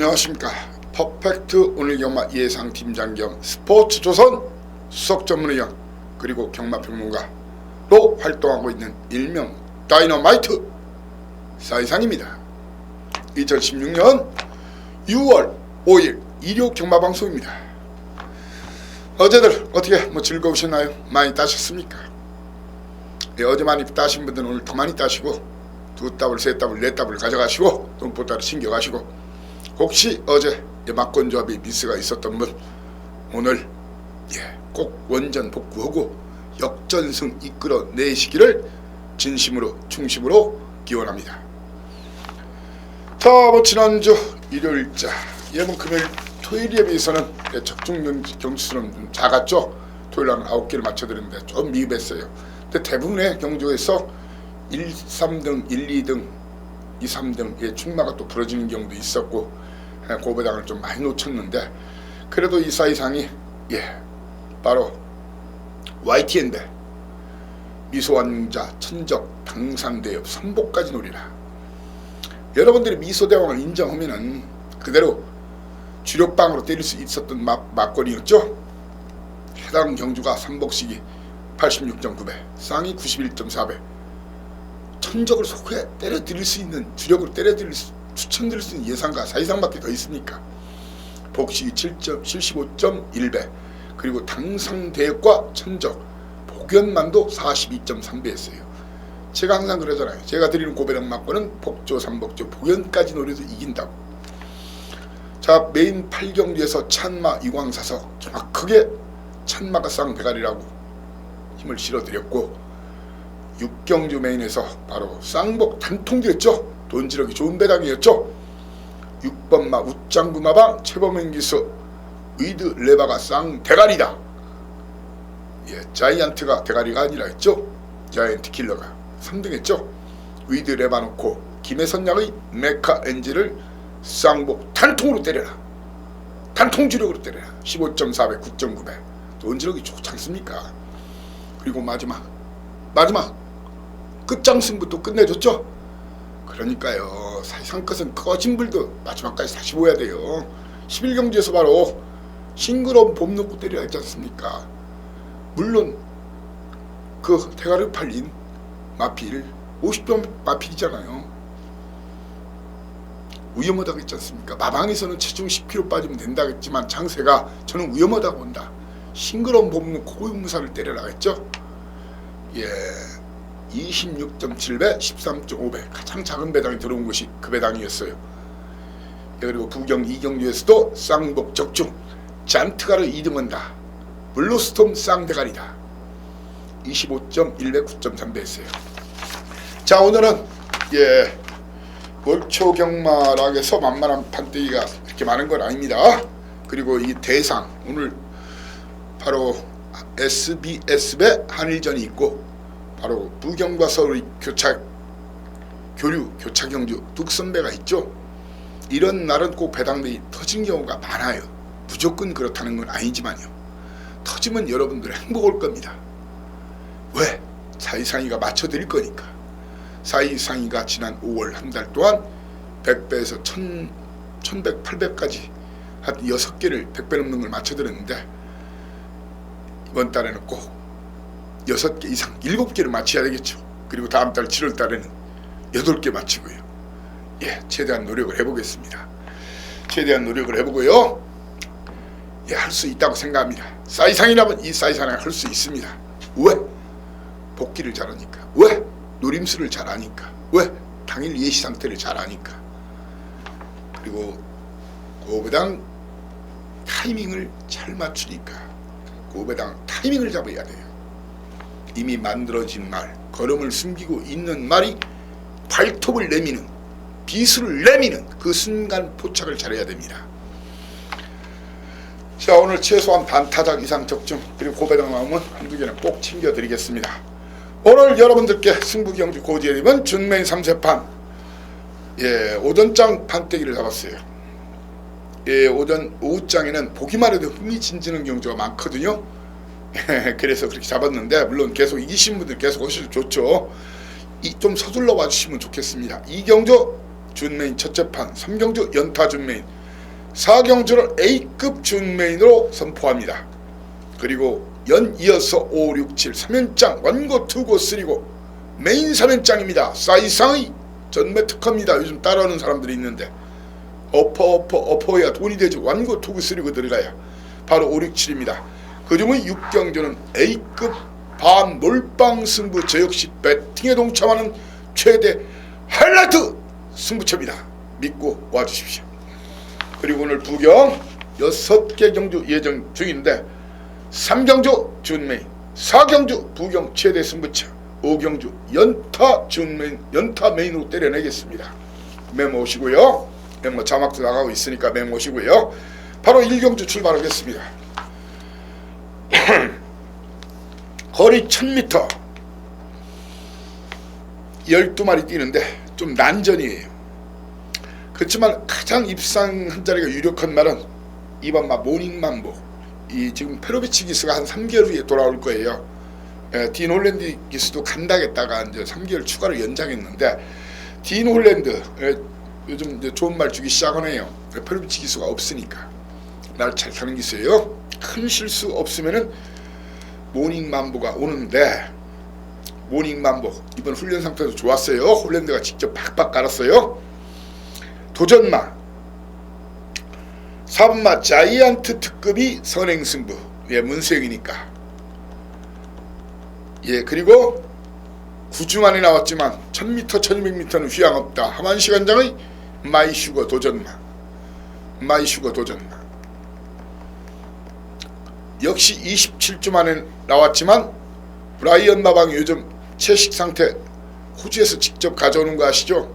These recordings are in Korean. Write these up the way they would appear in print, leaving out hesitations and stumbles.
안녕하십니까. 퍼펙트 오늘 경마 예상팀장 겸 스포츠조선 수석 전문의원 그리고 경마평론가로 활동하고 있는 일명 다이너마이트 사이상입니다. 2016년 6월 5일 일요 경마방송입니다. 어제들 어떻게 즐거우셨나요? 많이 따셨습니까? 어제 많이 따신 분들은 오늘 더 많이 따시고 두 따블, 세 따블, 네 따블 가져가시고 돈보따리 챙겨가시고, 혹시 어제 막건조합이 미스가 있었던 분 오늘 꼭 원전 복구하고 역전승 이끌어내시기를 진심으로 충심으로 기원합니다. 자, 지난주 일요일자 금요일 토요일에 비해서는 적중 경주수는 좀 작았죠. 토요일날은 9개를 맞춰드렸는데 좀 미흡했어요. 근데 대부분의 경주에서 1, 3등, 1, 2등, 2, 3등의 출마가 또 부러지는 경우도 있었고 고배당을 좀 많이 놓쳤는데, 그래도 이 사이상이 바로 YTN인데 미소왕자, 천적, 당산대엽, 선복까지 노리라. 여러분들이 미소대왕을 인정하면은 그대로 주력방으로 때릴 수 있었던 막걸리였죠. 해당 경주가 삼복식이 86.9배, 쌍이 91.4배, 천적을 속에 때려드릴 수 있는, 주력으로 추천드릴 수 있는 예상가 사이상밖에 더 있습니까? 복식이 75.1배, 그리고 당상대역과 천적, 복연만도 42.3배였어요. 제가 항상 그러잖아요. 제가 드리는 고배당 막고는 복조, 삼복조, 복연까지 노려도 이긴다고. 자, 메인 8경주에서 찬마, 이광사석 정확하게 찬마가 쌍대가리라고 힘을 실어드렸고, 6경주 메인에서 바로 쌍복 단통기였죠. 돈지력이 좋은 배당이었죠. 6번마 웃장구마방 최범행기수 위드 레바가 쌍대가리다. 자이언트가 대가리가 아니라 했죠. 자이언트 킬러가 3등 했죠. 위드 레바 놓고 김혜선양의 메카 엔진을 쌍복 단통으로 때려라. 단통주력으로 때려라. 15.4배, 9.9배. 돈지력이 좋지 않습니까? 그리고 마지막 끝장승부터 끝내줬죠. 그러니까요, 사이상 것은 꺼진 불도 마지막까지 다시 보여야 돼요. 11경주에서 바로 싱그러운 봄 놓고 때려야 하지 않습니까? 물론 그 대가리 팔린 마필 50점 마필이잖아요. 위험하다고 했지 않습니까? 마방에서는 체중 10kg 빠지면 된다고 했지만 장세가 저는 위험하다고 본다. 싱그러운 봄 놓고 고용무사를 때려라 했죠. 26.7배, 13.5배 가장 작은 배당이 들어온 것이 그 배당이었어요. 그리고 부경 2경주에서도 쌍복 적중, 잔트가를 2등한다. 블루스톰 쌍대가리다. 25.1배, 9.3배 했어요. 자, 오늘은 월초경마락에서 만만한 판때기가 이렇게 많은 건 아닙니다. 그리고 이 대상, 오늘 바로 SBS배 한일전이 있고, 바로 부경과 서울의 교차 경주 뚝선배가 있죠. 이런 날은 꼭 배당들이 터진 경우가 많아요. 무조건 그렇다는 건 아니지만요. 터지면 여러분들 행복 올 겁니다. 왜? 사이상이가 맞춰드릴 거니까. 사이상이가 지난 5월 한 달 동안 100배에서 1100, 800까지 한 6개를 100배 넘는 걸 맞춰드렸는데, 이번 달에는 꼭 6개 이상 7개를 맞춰야 되겠죠. 그리고 다음 달 7월 달에는 8개 맞추고요. 최대한 노력을 해보겠습니다. 최대한 노력을 해보고요. 할 수 있다고 생각합니다. 사이상이라면 이 사이상을 할 수 있습니다. 왜? 복귀를 잘하니까. 왜? 노림수를 잘하니까. 왜? 당일 예시 상태를 잘하니까. 그리고 고배당 타이밍을 잘 맞추니까. 고배당 타이밍을 잡아야 돼요. 이미 만들어진 말, 걸음을 숨기고 있는 말이 발톱을 내미는, 비수를 내미는 그 순간 포착을 잘해야 됩니다. 자, 오늘 최소한 반타작 이상 적중, 그리고 고배당 나오면 한두 개는 꼭 챙겨드리겠습니다. 오늘 여러분들께 승부경주 고지혜님은 준메인 3세판 오전장 판때기를 잡았어요. 오후장에는 보기만 해도 흥미진진한 경주가 많거든요. 그래서 그렇게 잡았는데, 물론 계속 이기신 분들 계속 오셔도 좋죠. 좀 서둘러 와주시면 좋겠습니다. 2경주 준메인 첫째 판, 3경주 연타 준메인, 4경주를 A급 준메인으로 선포합니다. 그리고 연이어서 5, 6, 7 3연장 원고, 투고, 쓰리고 메인 3연장입니다. 사이상의 전매 특허입니다. 요즘 따라하는 사람들이 있는데 어퍼야 돈이 되죠. 원고, 투고, 쓰리고 들어가야 바로 5, 6, 7입니다. 그중의 6경주는 A급 반 몰빵 승부, 저 역시 배팅에 동참하는 최대 하이라이트 승부처입니다. 믿고 와주십시오. 그리고 오늘 부경 6개 경주 예정 중인데 3경주 준메인, 4경주 부경 최대 승부처, 5경주 연타 준메인, 연타 메인으로 때려내겠습니다. 메모오시고요. 메모 자막도 나가고 있으니까 메모오시고요. 바로 1경주 출발하겠습니다. 거리 1000m 12마리 뛰는데 좀 난전이에요. 그렇지만 가장 입상 한 자리가 유력한 말은 이번 마 모닝맘보, 이 지금 페로비치 기수가 한 3개월 후에 돌아올 거예요. 딘 홀랜드 기수도 간다겠다가 이제 3개월 추가로 연장했는데 딘 홀랜드 요즘 이제 좋은 말 주기 시작하네요. 페로비치 기수가 없으니까 날 잘 타는 기수예요. 큰 실수 없으면은 모닝맘보가 오는데, 모닝맘보 이번 훈련 상태도 좋았어요. 홀랜드가 직접 팍팍 깔았어요. 도전마 4번마 자이언트 특급이 선행승부, 문수행이니까. 그리고 9주 만에 나왔지만 1000m 1200m는 휘황없다. 하만시간장의 마이슈거 도전마, 마이슈거 도전마 역시 27주 만에 나왔지만 브라이언 마방이 요즘 채식 상태, 호주에서 직접 가져오는 거 아시죠?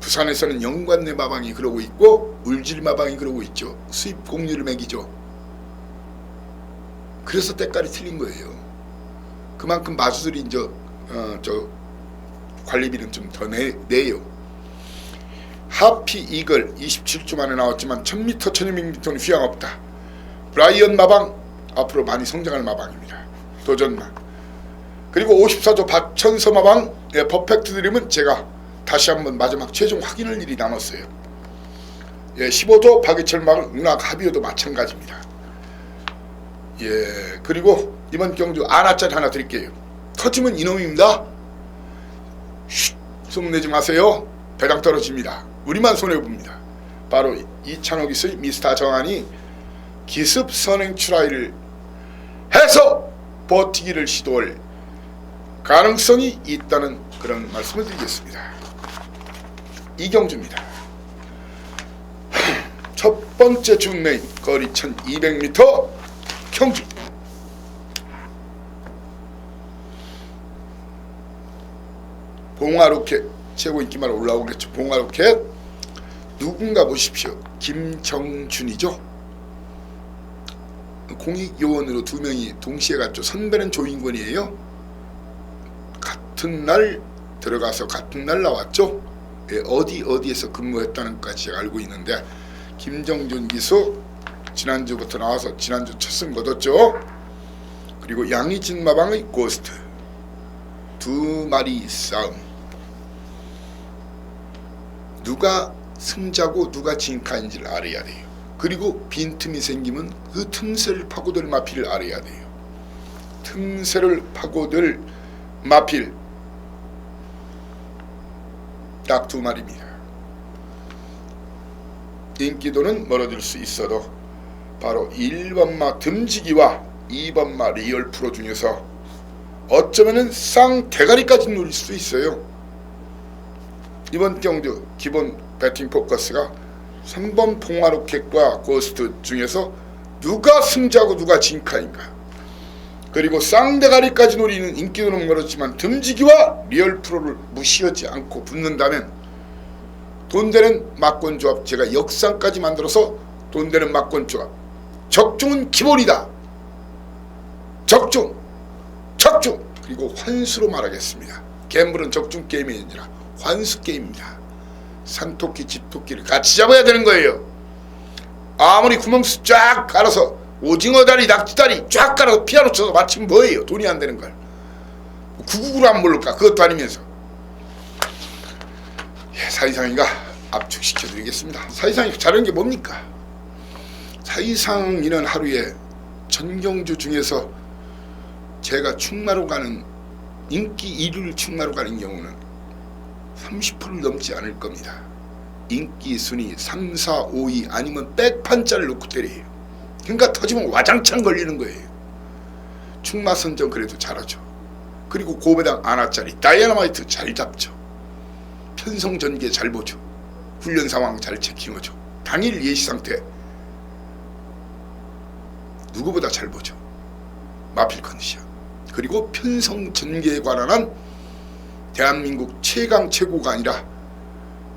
부산에서는 영관내 마방이 그러고 있고 울질 마방이 그러고 있죠. 수입 공유를 매기죠. 그래서 때깔이 틀린 거예요. 그만큼 마주들이 이제 저 관리비는 좀 더 내요. 하피 이글 27주 만에 나왔지만 1000m 1200m는 휘황없다. 브라이언 마방 앞으로 많이 성장할 마방입니다. 도전마. 그리고 54조 박천서 마방 퍼펙트 드림은 제가 다시 한번 마지막 최종 확인할 일이 남았어요. 15조 박예철 마방 운학 합의어도 마찬가지입니다. 그리고 이번 경주 아나짜리 하나 드릴게요. 터지면 이놈입니다. 쉿, 소문내지 마세요. 배당 떨어집니다. 우리만 손해봅니다. 바로 이찬호 기수의 미스터 정한이 기습 선행 트라이를 해서 버티기를 시도할 가능성이 있다는 그런 말씀을 드리겠습니다. 이경주입니다. 첫 번째 준메인 거리 1200m 경주. 봉화로켓 최고 인기만 올라오겠죠. 봉화로켓 누군가 보십시오. 김정준이죠. 공익요원으로 2명이 동시에 갔죠. 선배는 조인권이에요. 같은 날 들어가서 같은 날 나왔죠. 어디에서 근무했다는 것까지 제가 알고 있는데 김정준 기수 지난주부터 나와서 지난주 첫 승 거뒀죠. 그리고 양희진 마방의 고스트 2마리 싸움. 누가 승자고 누가 진카인지를 알아야 돼요. 그리고 빈틈이 생기면 그 틈새를 파고들 마필을 알아야 돼요. 틈새를 파고들 마필 딱 2마리입니다. 인기도는 멀어질 수 있어도 바로 1번마 듬지기와 2번마 리얼 프로 중에서 어쩌면은 쌍대가리까지 누릴 수 있어요. 이번 경주 기본 배팅 포커스가 3번 봉화로켓과 고스트 중에서 누가 승자고 누가 진카인가. 그리고 쌍대가리까지 노리는 인기도는 멀었지만 듬지기와 리얼 프로를 무시하지 않고 붙는다면 돈되는 막권조합, 제가 역상까지 만들어서 돈되는 막권조합, 적중은 기본이다. 적중 그리고 환수로 말하겠습니다. 갬블은 적중 게임이 아니라 환수 게임입니다. 산토끼 집토끼를 같이 잡아야 되는 거예요. 아무리 구멍수 쫙 깔아서 오징어 다리 낙지 다리 쫙 깔아서 피아노 쳐서 맞추면 뭐예요. 돈이 안 되는 걸. 999로 안 모를까. 그것도 아니면서 사이상이가 압축시켜 드리겠습니다. 사이상 잘하는 게 뭡니까? 사이상 이는 하루에 전경주 중에서 제가 충마로 가는 인기 1위를 충마로 가는 경우는 30%를 넘지 않을 겁니다. 인기 순위 3, 4, 5위 아니면 백판짜리를 놓고 때려요. 그러니까 터지면 와장창 걸리는 거예요. 충마 선정 그래도 잘하죠. 그리고 고배당 아나짜리 다이너마이트 잘 잡죠. 편성 전개 잘 보죠. 훈련 상황 잘 체킹하죠. 당일 예시 상태 누구보다 잘 보죠. 마필 컨디션. 그리고 편성 전개에 관한 대한민국 최강 최고가 아니라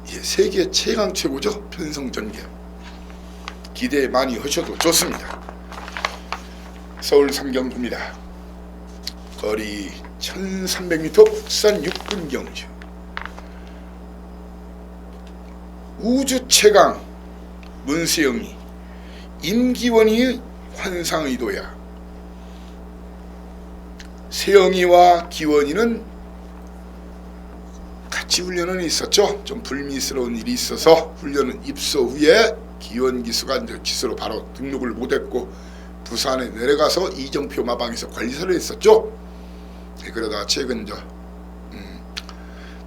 세계 최강 최고죠. 편성 전개. 기대 많이 하셔도 좋습니다. 서울 삼경구입니다. 거리 1300m 국산 6분 경주. 우주 최강 문세영이 임기원이의 환상의도야. 세영이와 기원이는 같이 훈련은 있었죠. 좀 불미스러운 일이 있어서 훈련은 입소 후에 기원 기수가 이제 기수로 바로 등록을 못했고 부산에 내려가서 이정표 마방에서 관리사를 했었죠. 그러다가 최근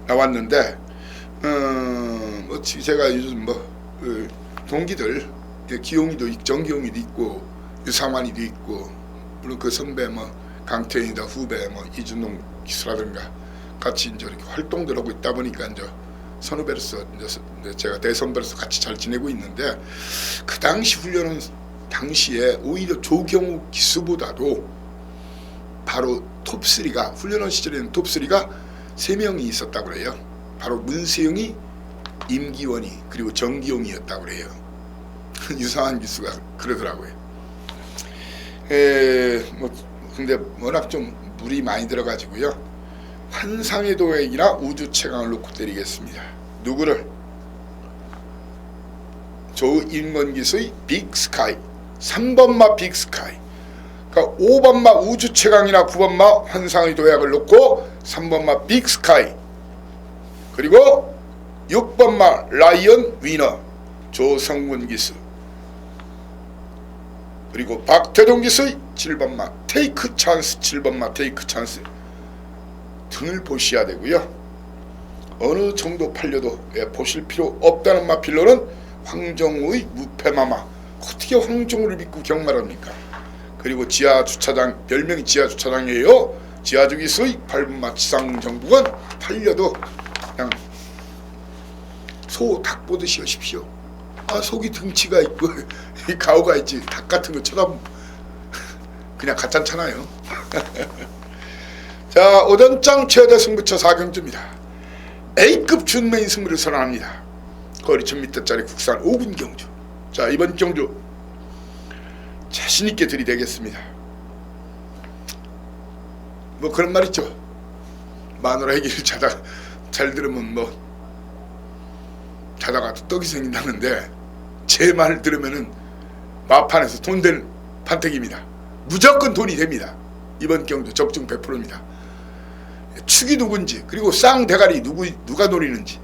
나왔는데 제가 요즘 동기들 기용이도 있고 정기용이도 있고 유상환이도 있고 물론 그 선배 강태인이다 후배 이준동 기수라든가 같이 이제 이렇게 활동들 하고 있다 보니까 이제 선후배로서 이제 제가 대선배로서 같이 잘 지내고 있는데 그 당시 훈련은 당시에 오히려 조경우 기수보다도 바로 톱3가 훈련원 시절에는 톱3가 3명이 있었다고 그래요. 바로 문세영이 임기원이 그리고 정기용이었다고 그래요. 유상한 기수가 그러더라고요. 근데 워낙 좀 물이 많이 들어가지고요. 환상의 도액이나 우주 최강을 놓고 때리겠습니다. 누구를? 조인건 기수의 빅스카이 3번마 빅스카이. 그러니까 5번마 우주 최강이나 9번마 환상의 도약을 놓고 3번마 빅스카이 그리고 6번마 라이언 위너 조성군 기수 그리고 박태동 기수의 7번마 테이크 찬스 7번마 테이크 찬스 등을 보셔야 되고요. 어느 정도 팔려도 보실 필요 없다는 마필로는 황정우의 무패마마. 어떻게 황정우를 믿고 경말합니까? 그리고 지하주차장 별명이 지하주차장이에요. 지하주기수의 8번마 지상정북은 팔려도 그냥 소 닭 보듯이 하십시오. 속이 등치가 있고 가오가 있지 닭 같은 거 쳐다보면 그냥 가짠잖아요. 자, 오전장 최대 승부처 4경주입니다. A급 준메인 승부를 선언합니다. 거리 1000m짜리 국산 5분 경주. 자, 이번 경주 자신있게 들이대겠습니다. 그런 말 있죠. 마누라 얘기를 잘 들으면 자다가 떡이 생긴다는데 제 말을 들으면은 마판에서 돈 될 판택입니다. 무조건 돈이 됩니다. 이번 경주 적중 100%입니다. 축이 누군지 그리고 쌍대가리 누가 노리는지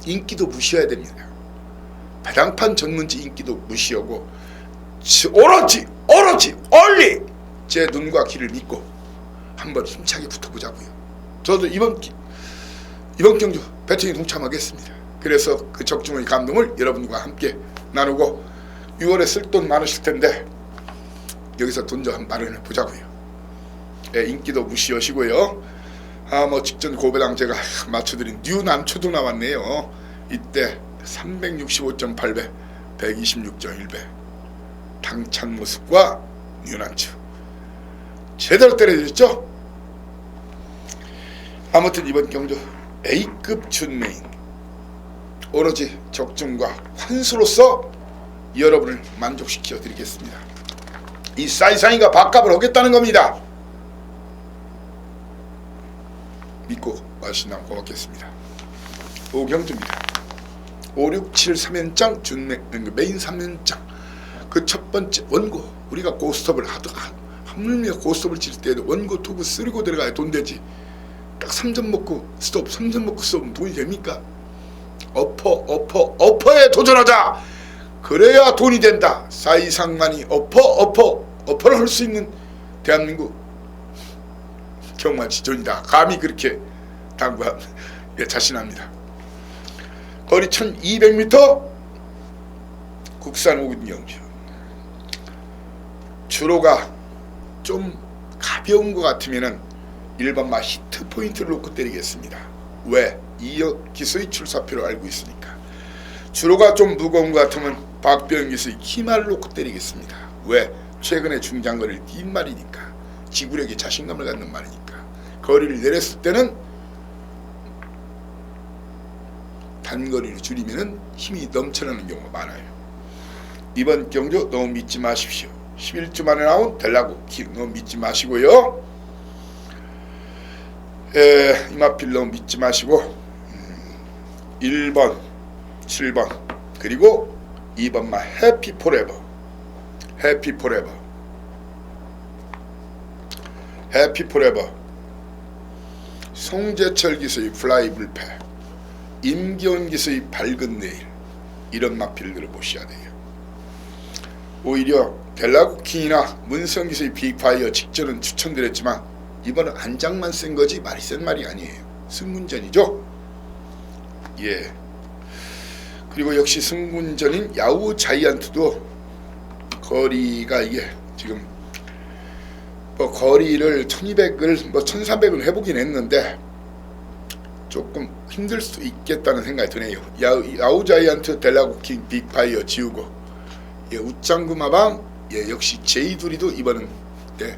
인기도 무시해야 됩니다. 배당판 전문지 인기도 무시하고 오로지 얼리 제 눈과 귀를 믿고 한번 힘차게 붙어보자고요. 저도 이번 경주 배팅에 동참하겠습니다. 그래서 그 적중의 감동을 여러분과 함께 나누고 6월에 쓸 돈 많으실 텐데 여기서 돈 좀 마련해 보자고요. 인기도 무시하시고요. 직전 고배당 제가 맞춰드린 뉴 남초도 나왔네요. 이때 365.8배 126.1배 당찬 모습과 뉴 남초 제대로 때려주셨죠? 아무튼 이번 경주 A급 준메인 오로지 적중과 환수로서 여러분을 만족시켜 드리겠습니다. 이 사이사이가 밥값을 하겠다는 겁니다. 믿고 와주시면 고맙겠습니다. 오경주입니다. 5, 6, 7 3연장 메인 3연장 그 첫 번째 원고 우리가 고스톱을 하물며 고스톱을 칠 때도 원고 투구 쓰리고 들어가야 돈 되지. 딱 3점 먹고 스톱 3점 먹고 스톱은 돈이 됩니까? 어퍼에 도전하자. 그래야 돈이 된다. 사이상만이 어퍼를 할 수 있는 대한민국 정말 지존이다. 감히 그렇게 당부합니다. 예, 자신합니다. 거리 1200m 국산 5군 경주. 주로가 좀 가벼운 것 같으면은 1번마 히트 포인트를 놓고 때리겠습니다. 왜? 2억 기수의 출사표를 알고 있으니까. 주로가 좀 무거운 것 같으면 박병 기수의 키마를 놓고 때리겠습니다. 왜? 최근에 중장거리를 뛴 말이니까. 지구력에 자신감을 갖는 말이니까. 거리를 내렸을 때는 단거리를 줄이면 힘이 넘쳐나는 경우가 많아요. 이번 경주 너무 믿지 마십시오. 11주 만에 나온 델라고킹 너무 믿지 마시고요. 이마필 너무 믿지 마시고 1번, 7번 그리고 2번만 해피포레버 송재철 기수의 플라이 불패, 임기원 기수의 밝은 내일, 이런 마필들을 보셔야 돼요. 오히려 델라고킹이나 문성 기수의 빅파이어 직전은 추천드렸지만 이번은 안장만 센 거지 말이 센 말이 아니에요. 승군전이죠. 예. 그리고 역시 승군전인 야후 자이언트도 거리가 이게 지금 뭐 거리를 1200을 뭐 1300을 해보긴 했는데 조금 힘들 수 있겠다는 생각이 드네요. 야후 자이언트, 델라고킹, 빅파이어 지우고, 예, 웃장구마방, 예, 역시 제이두리도 이번은, 예,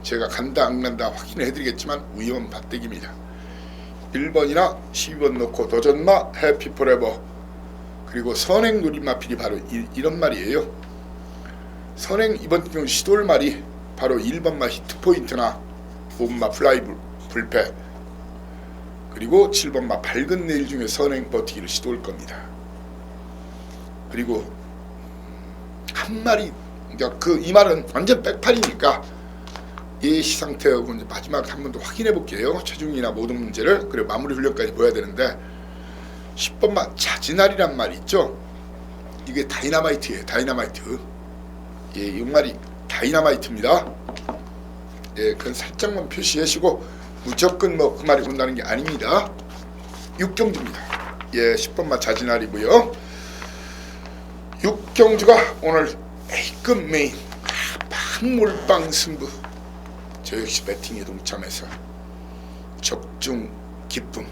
제가 간다 안 간다 확인을 해드리겠지만 위험 받대기입니다. 1번이나 12번 놓고 도전마, 해피포레버, 그리고 선행 누리마필이 바로 이런 말이에요. 선행 이번 경우 시도할 말이 바로 1번마 히트포인트나 5번마 플라이 불패 그리고 7번마 밝은 내일 중에 선행 버티기를 시도할 겁니다. 그리고 한 마리, 그러니까 이 말은 완전 백팔이니까 예시 상태하고 이제 마지막 한 번 더 확인해 볼게요. 체중이나 모든 문제를. 그리고 마무리 훈련까지 보여야 되는데 10번마 자진알이란 말이 있죠. 이게 다이너마이트예요. 다이너마이트. 예, 이 말이 다이너마이트입니다. 예, 그건 살짝만 표시하시고 무조건 뭐 그 말이 온다는 게 아닙니다. 6경주입니다. 예, 10번마 자진알이고요. 6경주가 오늘 A급 메인 판몰빵 승부. 저 역시 배팅에 동참해서 적중 기쁨,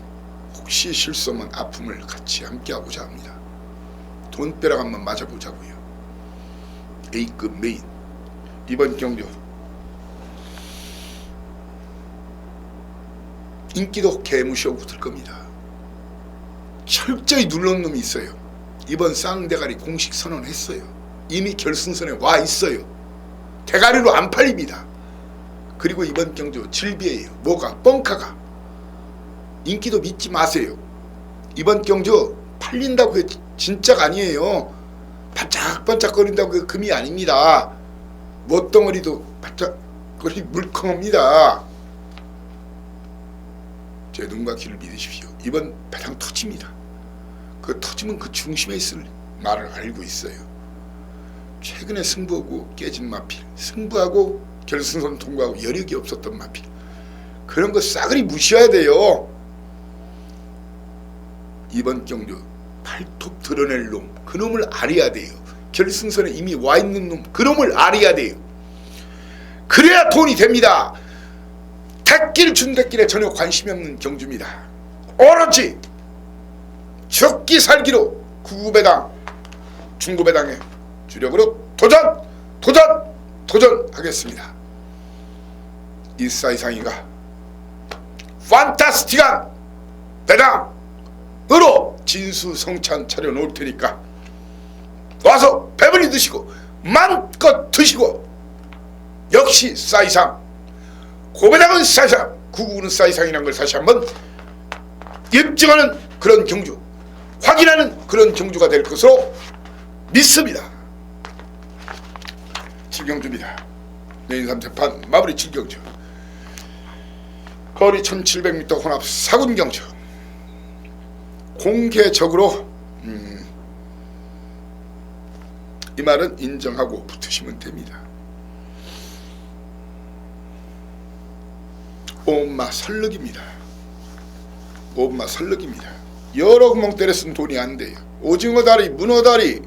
혹시 실수하면 아픔을 같이 함께하고자 합니다. 돈벼락 한번 맞아보자고요. A급 메인 이번 경주 인기도 개무시하고 붙을 겁니다. 철저히 누른 놈이 있어요. 이번 쌍대가리 공식 선언했어요. 이미 결승선에 와 있어요. 대가리로 안 팔립니다. 그리고 이번 경주 질비해요. 뭐가? 뻥카가. 인기도 믿지 마세요. 이번 경주 팔린다고 해 진짜가 아니에요. 반짝반짝거린다고 해 금이 아닙니다. 못덩어리도 반짝거리 물컹합니다. 제 눈과 귀를 믿으십시오. 이번 배당 터집니다. 그 터지면 그 중심에 있을 말을 알고 있어요. 최근에 승부하고 깨진 마필, 승부하고 결승선 통과하고 여력이 없었던 마필, 그런 거 싸그리 무시해야 돼요. 이번 경주 발톱 드러낼 놈, 그놈을 알아야 돼요. 결승선에 이미 와 있는 놈, 그놈을 알아야 돼요. 그래야 돈이 됩니다. 택길 준대길에 전혀 관심이 없는 경주입니다. 오로지 죽기 살기로 구구배당, 중구배당에 주력으로 도전하겠습니다. 이 사이상이가 판타스틱한 배당으로 진수성찬 차려놓을 테니까 와서 배불리 드시고 마음껏 드시고, 역시 사이상, 고배당은 사이상, 구구는 사이상이라는 걸 다시 한번 입증하는 그런 경주, 확인하는 그런 경주가 될 것으로 믿습니다. 7경주입니다. 내인 3세판 마무리 7경주. 거리 1700m 혼합 4군 경주. 공개적으로 이 말은 인정하고 붙으시면 됩니다. 온마 설득입니다. 온마 설득입니다. 여러 구멍 때려 쓴 돈이 안 돼요. 오징어 다리, 문어 다리,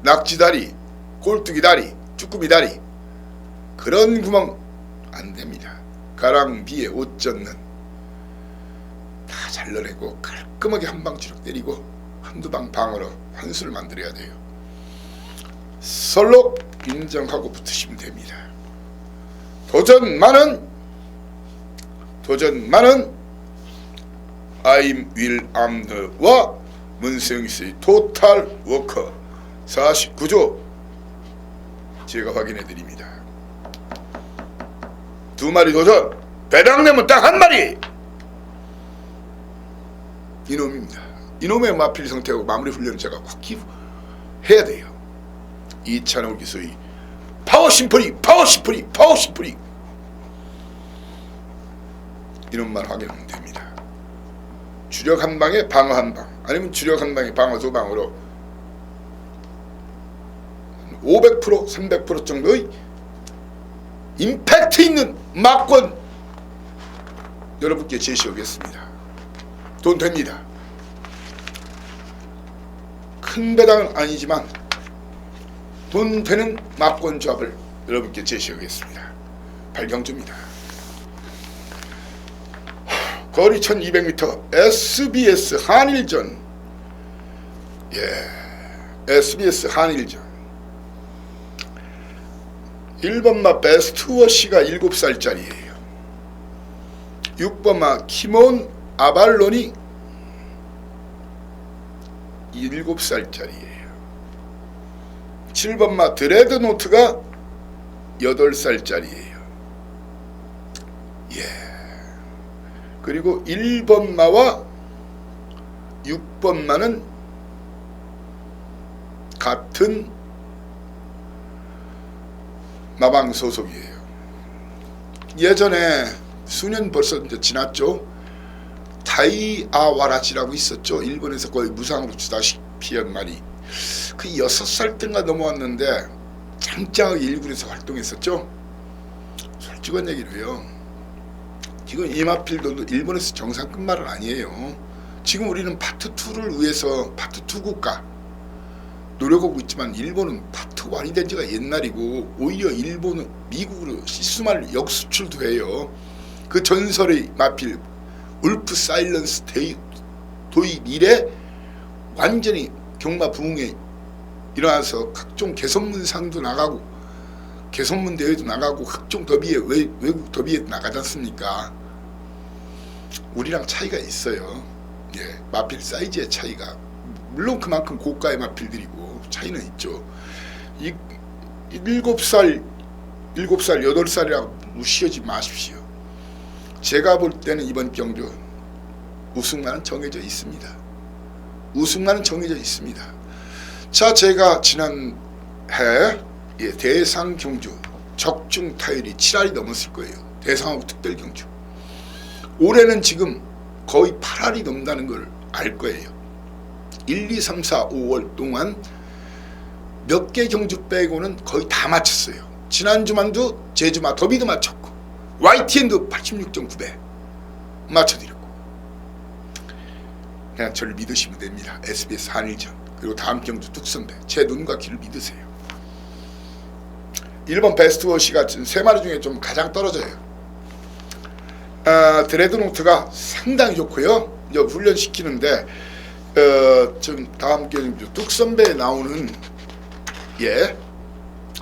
낙지 다리, 꼴뚜기 다리, 쭈꾸미 다리, 그런 구멍 안 됩니다. 가랑비에 옷 젖는 다 잘라내고 깔끔하게 한 방 주룩 때리고 한두 방 방어로 환수를 만들어야 돼요. 설로 인정하고 붙으시면 됩니다. 도전 많은 I'm Will Amn와 문성수의 토탈 워커 49조 제가 확인해 드립니다. 두 마리 도전, 배당 내면 딱 한 마리. 이놈입니다. 이놈의 마필 상태하고 마무리 훈련을 제가 확 해야 돼요. 이찬호 기수의 파워 심플이 이놈만 확인하면 됩니다. 주력 한 방에 방어 한 방, 아니면 주력 한 방에 방어 두 방으로 500% 300% 정도의 임팩트 있는 막권 여러분께 제시하겠습니다. 돈 됩니다. 큰 배당은 아니지만 돈 되는 막권 조합을 여러분께 제시하겠습니다. 발경주입니다. 거리 1200m SBS 한일전. SBS 한일전. 1번마 베스트워시가 7살짜리예요. 6번마 키몬 아발론이 7살짜리예요. 7번마 드레드노트가 8살짜리예요. 그리고 1번마와 6번마는 같은 마방 소속이에요. 예전에 수년 벌써 이제 지났죠. 타이아와라지라고 있었죠. 일본에서 거의 무상으로 주다시피 한 말이. 그 6살 때가 넘어왔는데 짱짱하게 일군에서 활동했었죠. 솔직한 얘기로요. 지금 이마필도 일본에서 정상급 말은 아니에요. 지금 우리는 파트 2를 위해서 파트 2 국가 노력하고 있지만 일본은 파트 1이 된 지가 옛날이고 오히려 일본은 미국으로 시스마를 역수출도 해요. 그 전설의 마필 울프 사일런스 도입 이래 완전히 경마 부흥에 일어나서 각종 개선문상도 나가고 개선문 대회도 나가고 각종 더비에 외국 더비에도 나가지 않습니까? 우리랑 차이가 있어요. 마필 사이즈의 차이가 물론 그만큼 고가의 마필들이고 차이는 있죠. 7살 8살이라고 무시하지 마십시오. 제가 볼 때는 이번 경주 우승만은 정해져 있습니다. 우승만은 정해져 있습니다. 자, 제가 지난 해 대상 경주 적중 타율이 7할이 넘었을 거예요. 대상하고 특별 경주. 올해는 지금 거의 8할이 넘는다는 걸 알 거예요. 1, 2, 3, 4, 5월 동안 몇 개 경주 빼고는 거의 다 맞췄어요. 지난주만도 제주마 더비도 맞췄고 YTN도 86.9배 맞춰드렸고, 그냥 저를 믿으시면 됩니다. SBS 한일전 그리고 다음 경주 뚝선배 제 눈과 귀를 믿으세요. 1번 베스트워시가 지금 3마리 중에 좀 가장 떨어져요. 드레드노트가 상당히 좋고요. 이제 훈련시키는데 좀 다음 경주 뚝선배에 나오는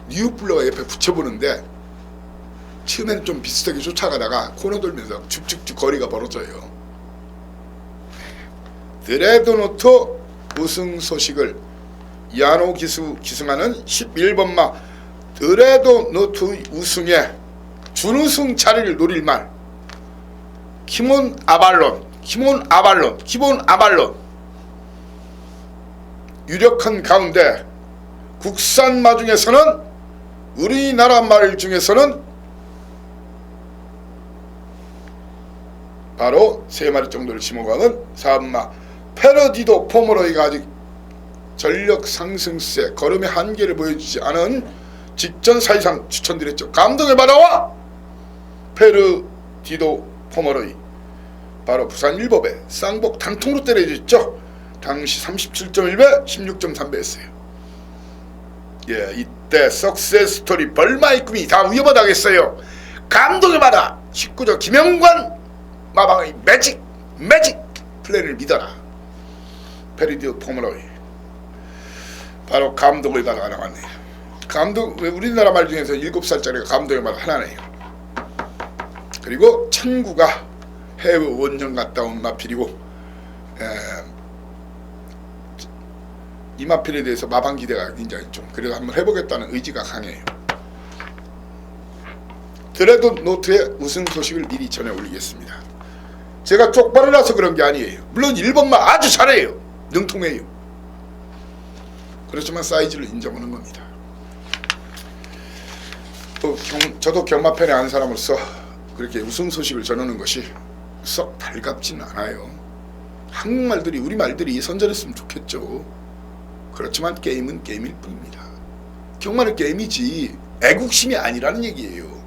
뉴플러가 옆에 붙여보는데 처음에는 좀 비슷하게 쫓아가다가 코너 돌면서 쭉쭉쭉 거리가 벌어져요. 드레드노트 우승 소식을 야노 기승하는 11번마 드레드노트 우승에 준우승 자리를 노릴 말 키몬 아발론 유력한 가운데 국산 마 중에서는 우리나라 말 중에서는 바로 3마리 정도를 심어가는 4분마 페르디도 포메로이가 아직 전력 상승세 걸음의 한계를 보여주지 않은 직전 사이상 추천드렸죠. 감동을 받아와! 페르디도 포메로이 바로 부산 일법에 쌍복 단통으로 때려줬죠. 당시 37.1배 16.3배였어요. 예, 이때 석세스 스토리 벌마의 꿈이 다 위협하다겠어요. 감동을 받아 19조 김영관 마방의 매직 플랜을 믿어라. 페르디도 포메로이 바로 감동을 받아 나왔네요. 감동, 우리나라 말 중에서 7살짜리가 감동을 받아 하나네요. 그리고 천구가 해외 원정 갔다 온 마필이고, 이 마필에 대해서 마방 기대가 굉장히 좀 그래도 한번 해보겠다는 의지가 강해요. 드래곤 노트의 우승 소식을 미리 전해 올리겠습니다. 제가 쪽발이라서 그런 게 아니에요. 물론 1번만 아주 잘해요. 능통해요. 그렇지만 사이즈를 인정하는 겁니다. 또 저도 경마팬의 한 사람으로서 그렇게 우승 소식을 전하는 것이 썩 달갑지는 않아요. 한국말들이 우리말들이 선전했으면 좋겠죠. 그렇지만 게임은 게임일 뿐입니다. 경마는 게임이지 애국심이 아니라는 얘기예요.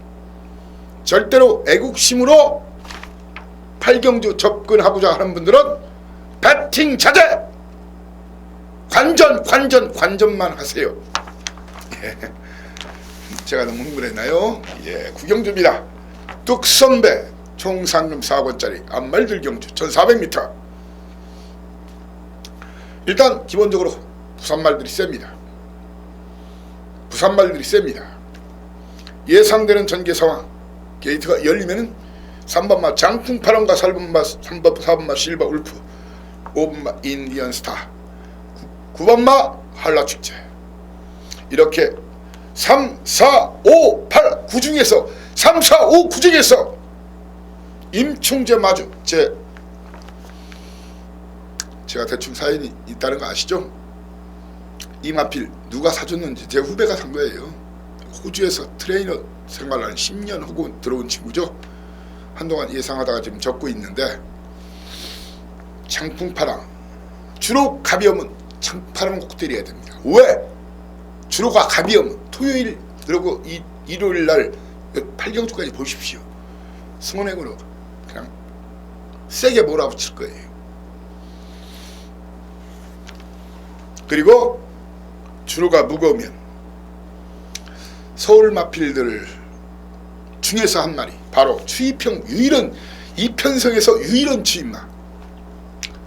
절대로 애국심으로 팔경주 접근하고자 하는 분들은 배팅 자제! 관전만 하세요. 예. 제가 너무 흥분했나요? 예, 구경주입니다. 뚝선배 총 상금 4권짜리 앞말들 경주 1400m. 일단 기본적으로 부산말들이 셉니다. 예상되는 전개 상황 게이트가 열리면은 3번마 장풍파랑과 4번마 실버 울프, 5번마 인디언 스타, 9번마 한라축제. 이렇게 3, 4, 5, 8, 9 중에서 3, 4, 5, 9 중에서 임충재 마주 제가 대충 사연이 있다는 거 아시죠? 이 마필 누가 사줬는지 제 후배가 산 거예요. 호주에서 트레이너 생활을 한 10년 하고 들어온 친구죠. 한동안 예상하다가 지금 적고 있는데, 장풍파랑 주로 갑이 오면 장파랑 꼭 때려야 됩니다. 왜? 주로가 갑이 오면 토요일 그리고 일요일 날 8경주까지 보십시오. 승원행으로 그냥 세게 몰아붙일 거예요. 그리고 주로가 무거우면 서울 마필들 중에서 한 마리, 바로 추위평 유일한 이편성에서 유일한 추임마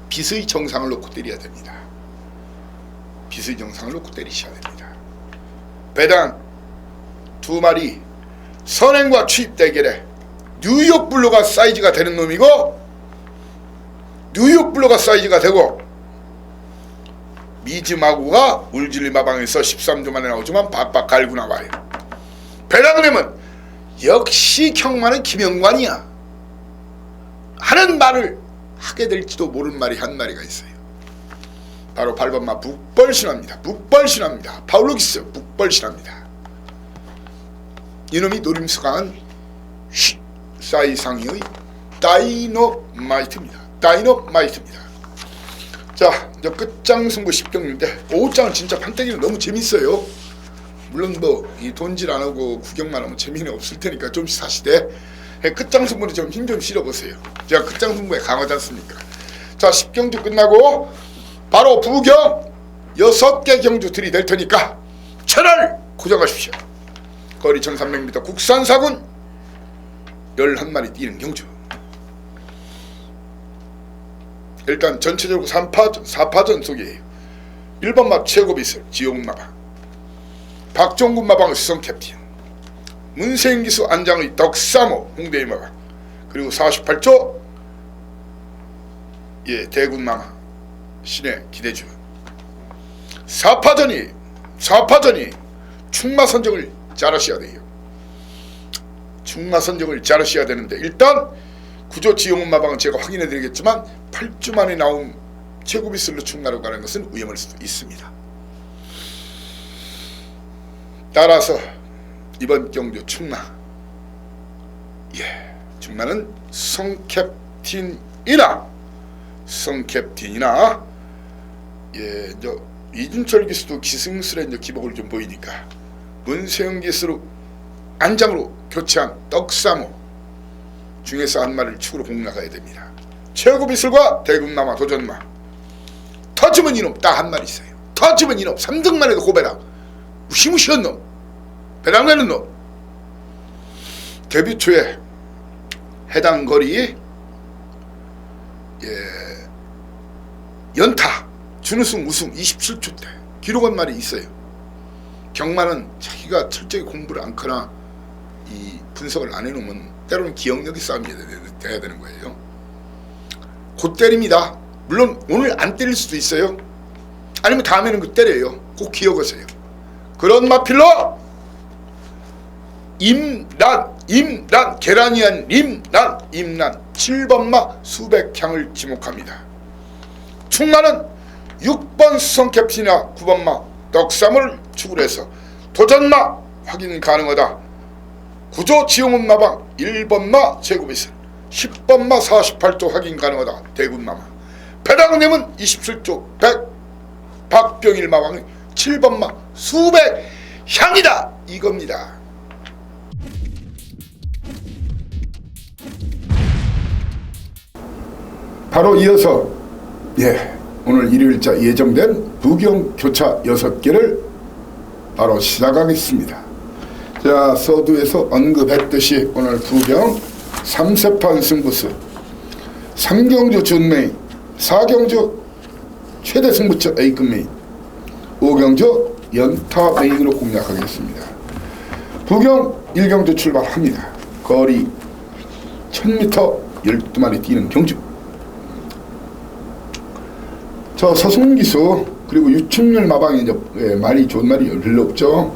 빛의 정상을 놓고 때려야 됩니다. 빛의 정상을 놓고 때리셔야 됩니다. 배당 2마리 선행과 추입 대결에 뉴욕블루가 사이즈가 되는 놈이고, 뉴욕블루가 사이즈가 되고, 미즈마구가 울진리 마방에서 13조 만에 나오지만 박박 갈고 나와요. 배당되면 역시 경마는 김영관이야 하는 말을 하게 될지도 모르는 말이 한 마리가 있어요. 바로 8번마 북벌신화입니다. 파울루기스 북벌신화입니다. 이놈이 노림수강한 사이상의 다이노마이트입니다. 자, 이제 끝장 승부 10경인데 5장은 진짜 판때기는 너무 재밌어요. 물론 뭐 이 돈질 안 하고 구경만 하면 재미는 없을 테니까 좀씩 사시되, 끝장 승부는 좀 힘 좀 실어보세요. 제가 끝장 승부에 강하지 않습니까? 자, 10경주 끝나고 바로 부경 6개 경주 들이댈 테니까 채널 고정하십시오. 거리 1300m 국산사군 11마리 뛰는 경주. 일단 전체적으로 4파전 소개해요. 1번마 최고비슬 지옥마방, 박종군 마방의 수성 캡틴, 문세인기수 안장의 덕사모 홍대의 마방, 그리고 48조 대군마마 신의 기대주. 4파전이 충마 선정을 잘하셔야 돼요. 충마 선정을 잘하셔야 되는데, 일단 구조 지용훈 마방은 제가 확인해 드리겠지만 8주 만에 나온 최고비슬로 충마로 가는 것은 위험할 수도 있습니다. 따라서 이번 경주 충마, 충마는 수성 캡틴이나 성캡틴이나 저 이준철 기수도 기승술의 기복을 좀 보이니까 문세영 기수로 안장으로 교체한 떡사모 중에서 한 마리를 축으로 공략해야 됩니다. 최고 비슬과 대금마마 도전마 터지면 이놈 딱 한 마리 있어요. 터지면 이놈 3등만 해도 고배당 무시무시한 놈 배당내는 놈 데뷔 초에 해당 거리 연타 준우승 우승 27초 때 기록 한 마리 있어요. 경마는 자기가 철저히 공부를 않거나 이 분석을 안 해놓으면 때로는 기억력이 싸움이 돼야 되는 거예요. 곧 때립니다. 물론 오늘 안 때릴 수도 있어요. 아니면 다음에는 그 때려요. 꼭 기억하세요. 그런 마필로 임란 계란이 한 임란 7번마 수백향을 지목합니다. 충마는 6번 수성캡틴이나 9번마 떡사모를 축으로 해서 도전마 확인 가능하다. 구조 지용은 마방 1번마 제곱이슬 10번마 48조 확인 가능하다. 대군마마 배당내면 27조 100 박병일 마방 7번마 수백향이다 이겁니다. 바로 이어서 오늘 일요일자 예정된 부경 교차 6개를 바로 시작하겠습니다. 자, 서두에서 언급했듯이 오늘 부경 3세판 승부수 3경주 준메인 4경주 최대 승부처 A급 메인 5경주 연타 메인으로 공략하겠습니다. 부경 1경주 출발합니다. 거리 1000m 12마리 뛰는 경주. 저 서승기수 그리고 유충렬 마방이 이제 말이 좋은 말이 별로 없죠.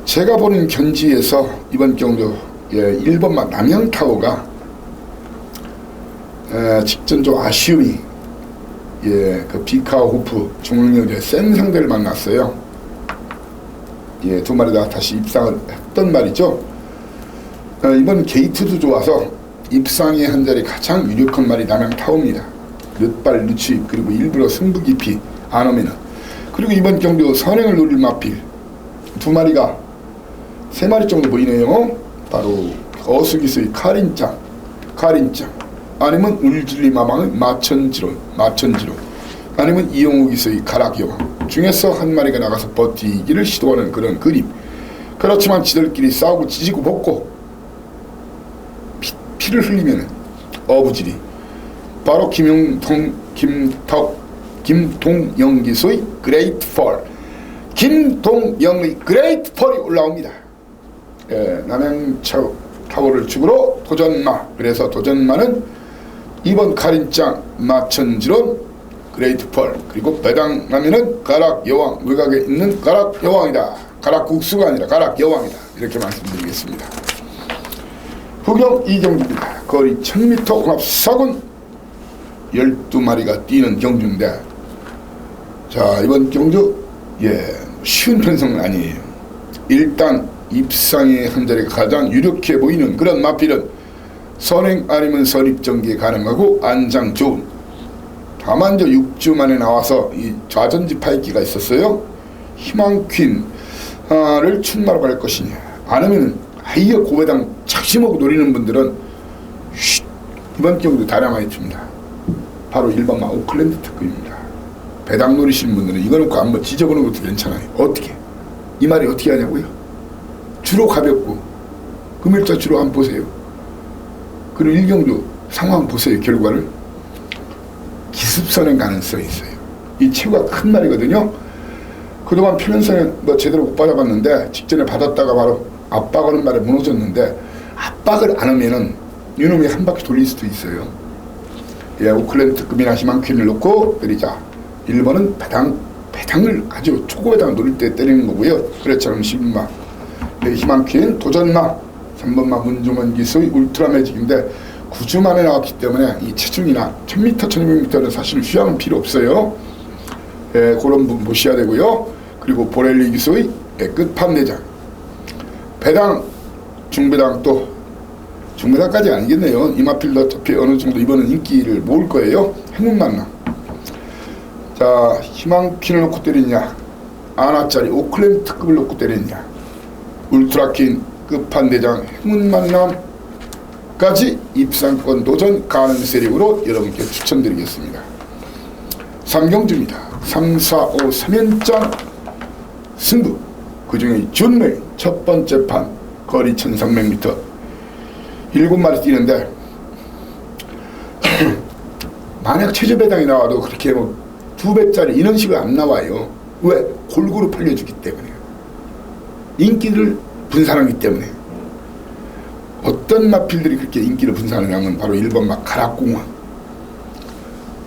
제가 보는 견지에서 이번 경주 1번마 남양타오가 직전 좀 아쉬움이 그 비카호프 중앙여제 센 상대를 만났어요. 두 마리 다 다시 입상을 했던 말이죠. 이번 게이트도 좋아서 입상의 한 자리 가장 유력한 말이 남양타오입니다. 늦발 늦추입 그리고 일부러 승부 깊이 안 오면은 그리고 이번 경주 선행을 노릴 마필 2마리가 3마리 정도 보이네요. 바로 어수기수의 카린짱 아니면 울질리 마방의 마천지론 아니면 이용우 기수의 가락여왕 중에서 한 마리가 나가서 버티기를 시도하는 그런 그림. 그렇지만 지들끼리 싸우고 지지고 볶고 피를 흘리면 어부질이 바로 김동영 기수의 그레이트 펄 김동영의 그레이트 펄이 올라옵니다. 남양타오를 축으로 도전마 그래서 도전마는 2번 카린짱 마천지론 그레이트 펄 그리고 배당하면은 가락여왕 외곽에 있는 가락여왕이다. 가락국수가 아니라 가락여왕이다. 이렇게 말씀드리겠습니다. 부경 2경주입니다. 거리 1000m 홍합 사군 12마리가 뛰는 경주인데 자 이번 경주 쉬운 편성은 아니에요. 일단 입상의 한 자리가 가장 유력해 보이는 그런 마필은 선행 아니면 선입전개 가능하고 안장 좋은 다만 저 6주 만에 나와서 이 좌전지 파이기가 있었어요. 희망퀸을 출마로 갈 것이냐 아니면 아예 고배당 착심하고 노리는 분들은 이번 경주 다량하였습니다. 바로 1번마 오클랜드 특급입니다. 배당 노리시는 분들은 이거 놓고 한번 지져보는 것도 괜찮아요. 어떻게? 이 말이 어떻게 하냐고요? 주로 가볍고 금일자 주로 한번 보세요. 그리고 1경주 상황 보세요. 결과를 기습선행 가능성이 있어요. 이 체구가 큰 말이거든요. 그동안 표면선행 제대로 못 받아봤는데 직전에 받았다가 바로 압박하는 말에 무너졌는데 압박을 안 하면은 이놈이 한 바퀴 돌릴 수도 있어요. 오클랜드급이나 희망퀸을 놓고 때리자. 1번은 배당을 아주 초고배당을 노릴 때 때리는 거고요. 그렇지 않으면 10번마 희망퀸 도전마 3번마 문종원 기수의 울트라 매직인데 9주 만에 나왔기 때문에 이 체중이나 1000m 1200m는 사실 휴양은 필요 없어요. 그런 부분 보셔야 되고요. 그리고 보렐리 기수의 끝판내장 배당 중배당 또 중메달까지 아니겠네요. 이마필도 어차피 어느 정도 이번은 인기를 모을 거예요. 행운 만남. 자, 희망퀸을 놓고 때리냐, 아나짜리 오클랜드 특급을 놓고 때리냐, 울트라퀸 끝판대장 행운 만남까지 입상권 도전 가능 세력으로 여러분께 추천드리겠습니다. 3경주입니다. 3, 4, 5, 3연장 승부. 그 중에 준메인 첫 번째 판 거리 1300m 7마리 뛰는데 만약 최저배당이 나와도 그렇게 뭐 2배짜리 이런 식으로 안 나와요. 왜? 골고루 팔려주기 때문에, 인기를 분산하기 때문에. 어떤 마필들이 그렇게 인기를 분산하냐면 바로 1번 막 가락공원,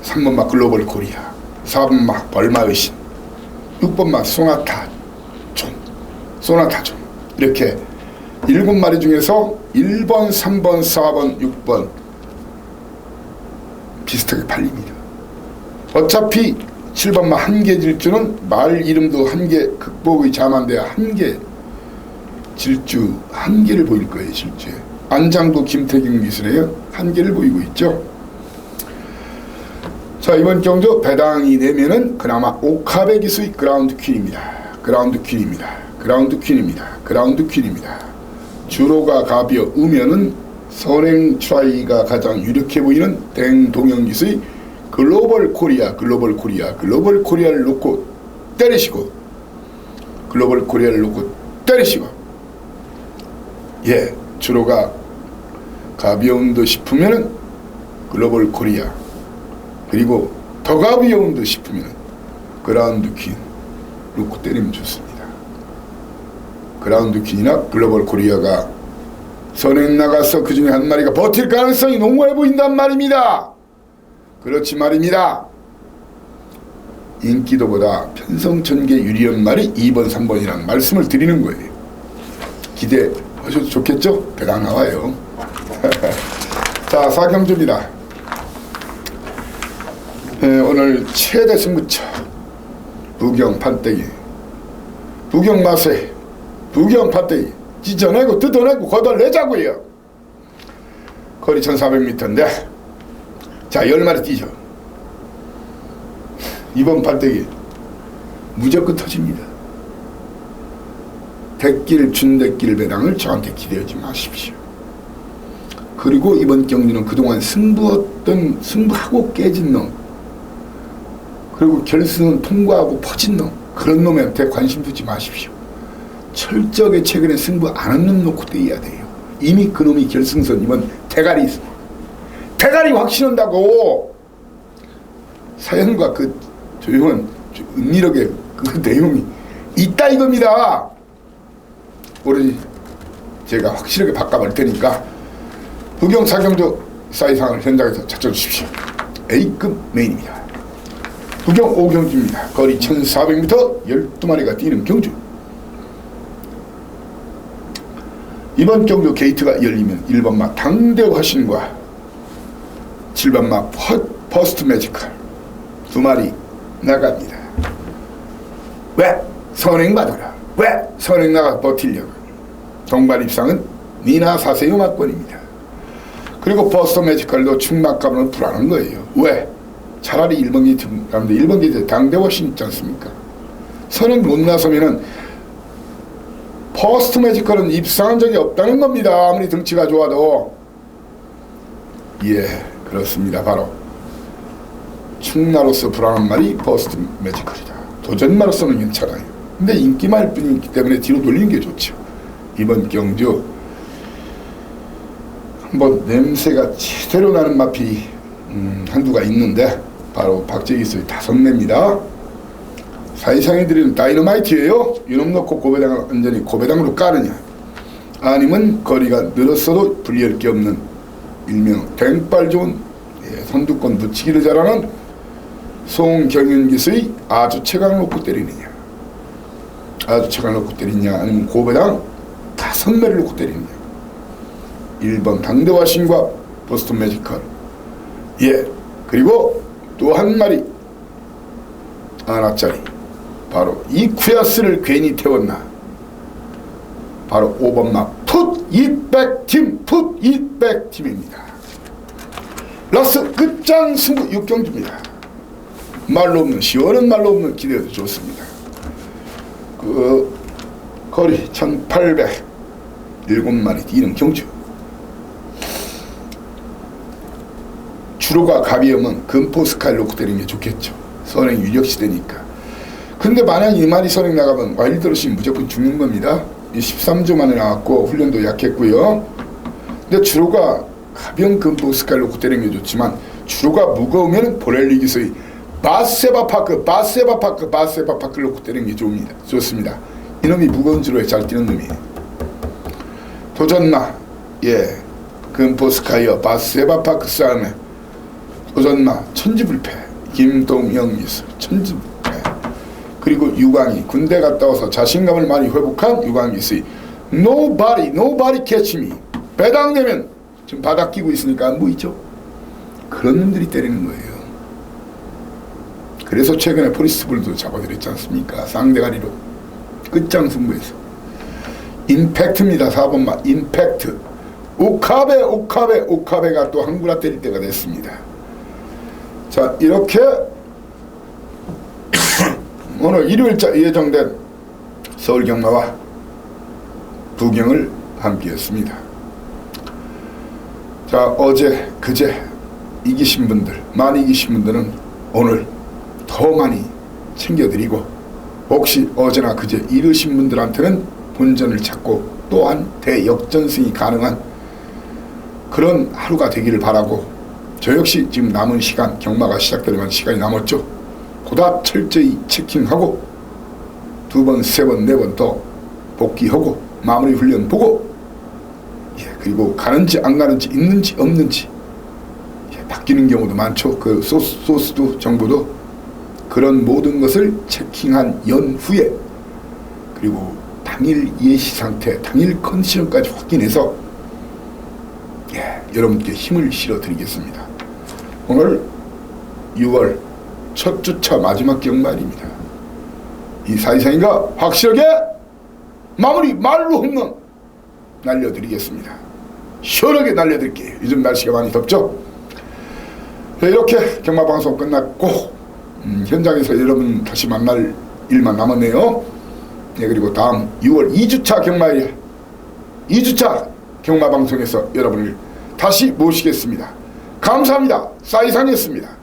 3번 막 글로벌 코리아, 4번 막 벌마의 신, 6번 막 소나타존 이렇게 7마리 중에서 1번, 3번, 4번, 6번 비슷하게 팔립니다. 어차피 7번 막 한계 질주는 말 이름도 한계, 극복의 자만대야 한계 질주, 한계를 보일 거예요. 실제 안장도 김태경 기술에요. 한계를 보이고 있죠. 자, 이번 경주 배당이 내면은 그나마 오카베 기수의 그라운드 퀸입니다. 주로가 가비어 우면은 선행 트라이가 가장 유력해 보이는 댕동영 기수의 글로벌 코리아를 놓고 때리시고, 예, 주로가 가벼운 듯 싶으면은 글로벌 코리아, 그리고 더 가벼운 듯 싶으면은 그라운드 퀸 놓고 때리면 좋습니다. 그라운드 퀸이나 글로벌 코리아가 선행 나가서 그 중에 한 마리가 버틸 가능성이 농후해 보인단 말입니다. 그렇지 말입니다. 인기도보다 편성천계 유리한 말이 2번, 3번이라는 말씀을 드리는 거예요. 기대하셔도 좋겠죠? 배당 나와요. 자, 4경주입니다. 오늘 최대 승부처 부경 판때기, 부경 마세, 부경 판때기 찢어내고 뜯어내고 걷어내자고요. 거리 1400m인데 자, 10마리 뛰죠. 이번 판때기 무조건 터집니다. 대길, 준대길 배당을 저한테 기대하지 마십시오. 그리고 이번 경기는 그동안 승부하고 깨진 놈, 그리고 결승은 통과하고 퍼진 놈, 그런 놈한테 관심 두지 마십시오. 철저하게 최근에 승부 안 한 놈 놓고 뛰어야 돼요. 이미 그 놈이 결승선 이번 대가리 확신한다고. 사연과 그 조용한 은밀하게 그 내용이 있다 이겁니다. 오로지 제가 확실하게 바꿔볼 테니까 부경 4경주 사이상을 현장에서 찾아주십시오. A급 메인입니다. 부경 5경주입니다. 거리 1400m 12마리가 뛰는 경주. 이번 경주 게이트가 열리면 1번 마 당대화신과 7번 마 퍼스트 매지컬 2마리 나갑니다. 왜? 선행 받아라. 왜? 선행 나가 버틸려고. 동반 입상은 니나 사세요 막권입니다. 그리고 퍼스트 매지컬도 충막감을 불안한 거예요. 왜? 차라리 1번 게이트 가는데 1번 게이트 당대화신 있지 않습니까? 선행 못 나서면은 퍼스트 매지컬은 입상한 적이 없다는 겁니다. 아무리 덩치가 좋아도. 예, 그렇습니다. 바로 충나로서 불안한 말이 퍼스트 매지컬이다. 도전마로서는 괜찮아요. 근데 인기말 뿐이기 때문에 뒤로 돌리는 게 좋죠. 이번 경주 한번 냄새가 제대로 나는 마필이 한두가 있는데 바로 박재기수의 5매입니다. 사이상이 드리는 다이너마이트예요. 이놈 넣고 고배당을 완전히 고배당으로 까느냐, 아니면 거리가 늘었어도 불리할 게 없는 일명 댕빨 좋은 선두권 붙이기를 잘하는 송경윤 기수의 아주 최강을 놓고 때리느냐, 아니면 고배당 5매를 놓고 때리느냐. 1번 당대화신과 보스턴 매지컬, 예, 그리고 또 한 마리 아나짜리, 바로 이 쿠야스를 괜히 태웠나, 바로 5번 막 풋200팀 풋200팀입니다. 라스 끝장 승부 6경기입니다. 말로 없는 시원한 말로 없는 기대도 좋습니다. 그 거리 1807마리 뛰는 경주. 주로가 가비염은 금포 스카이 놓고 때리는 게 좋겠죠. 선행 유력시대니까. 근데 만약 이 말이 선행 나가면 와일드러시 무조건 죽는 겁니다. 13조 만에 나왔고 훈련도 약했고요. 근데 주로가 가벼운 금포 스카이 놓고 때리는 게 좋지만 주로가 무거우면 보렐리 기수의 바세바파크 놓고 때리는 게 좋습니다. 이놈이 무거운 주로에 잘 뛰는 놈이에요. 도전마 금포 스카이어 바세바파크 싸움에 도전마 천지불패 김동영 기수 천지불패. 그리고 유광희 군대 갔다 와서 자신감을 많이 회복한 유광희 기수의 Nobody catch me. 배당 내면 지금 바닥 끼고 있으니까 안 보이죠? 그런 놈들이 때리는 거예요. 그래서 최근에 포리스불도 잡아들였지 않습니까? 쌍대가리로 끝장 승부에서. 임팩트입니다. 4번마 임팩트. 오카베가 또 한구라 때릴 때가 됐습니다. 자, 이렇게 오늘 일요일자 예정된 서울경마와 부경을 함께했습니다. 자, 어제 그제 이기신 분들, 많이 이기신 분들은 오늘 더 많이 챙겨드리고, 혹시 어제나 그제 잃으신 분들한테는 본전을 찾고 또한 대역전승이 가능한 그런 하루가 되기를 바라고, 저 역시 지금 남은 시간, 경마가 시작되려면 시간이 남았죠. 보다 철저히 체킹하고 2번, 3번, 4번 더 복귀하고 마무리 훈련 보고, 그리고 가는지 안 가는지 있는지 없는지 바뀌는 경우도 많죠. 그 소스도 정보도 그런 모든 것을 체킹한 연후에, 그리고 당일 예시 상태, 당일 컨디션까지 확인해서 여러분께 힘을 실어드리겠습니다. 오늘 6월 첫 주차 마지막 경마입니다. 이 사이사이가 확실하게 마무리 말로 홈런 날려드리겠습니다. 시원하게 날려드릴게요. 요즘 날씨가 많이 덥죠? 이렇게 경마방송 끝났고 현장에서 여러분 다시 만날 일만 남았네요. 그리고 다음 6월 2주차 경마에 2주차 경마방송에서 여러분을 다시 모시겠습니다. 감사합니다. 사이상이었습니다.